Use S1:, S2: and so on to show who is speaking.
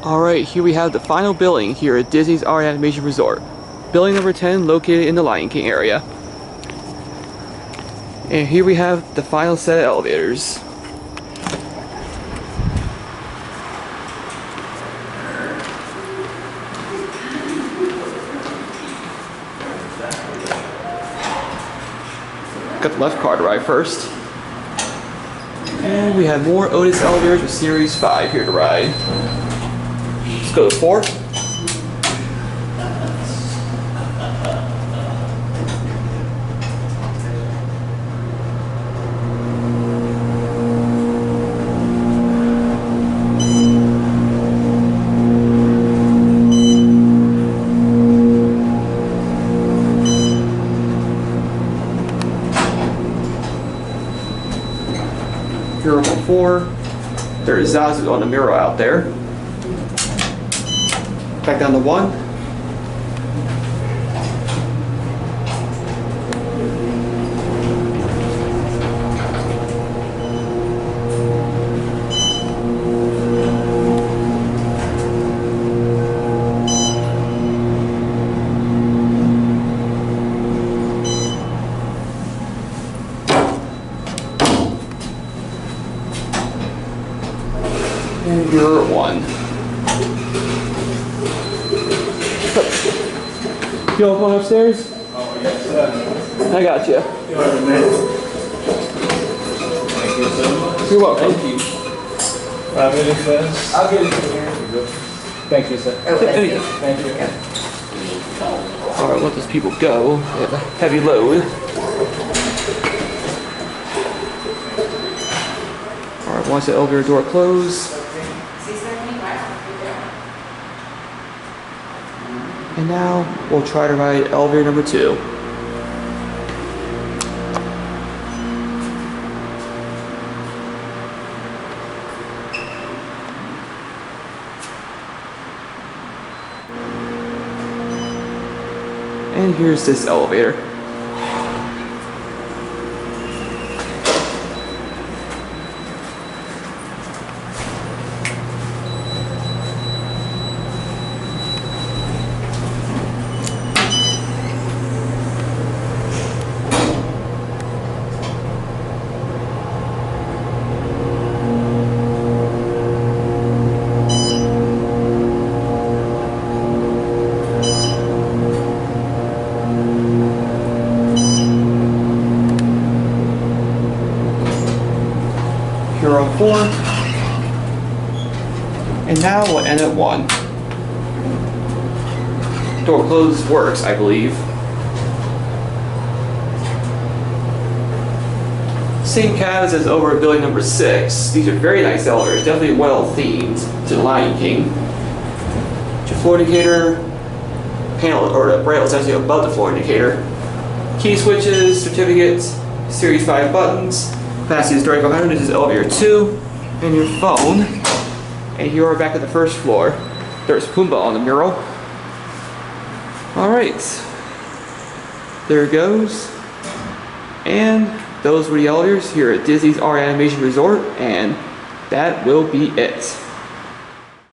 S1: Alright, here we have the final building here at Disney's Art Animation Resort. Building number 10 located in the Lion King area. And here we have the final set of elevators. Got the left car to ride first. And we have more Otis Elevators with Series 5 here to ride. Let's go to 4. Here on 4, there's Zazu on the mirror out there. Back down to 1. And you're at 1. You all going upstairs?
S2: Oh, yes, sir.
S1: I got you.
S2: Thank you so much.
S1: You're welcome.
S2: Thank you. 5 minutes, sir.
S3: I'll get it from here.
S2: Thank you, sir.
S3: Oh, thank you.
S2: Thank you.
S1: Alright, let those people go. They have a heavy load. Alright, once the elevator door closes. And now we'll try to ride elevator number 2. And here's this elevator. Here on 4. And now we'll end at 1. Door closed works, I believe. Same cabs as over at building number 6. These are very nice elevators, definitely well themed to the Lion King. Your floor indicator panel, or the braille is actually above the floor indicator. Key switches, certificates, Series 5 buttons. Capacity is direct 100. This is elevator 2. And your phone. And you are back at the first floor. There's Pumbaa on the mural. Alright. There it goes. And those were the elevators here at Disney's Art Animation Resort. And that will be it.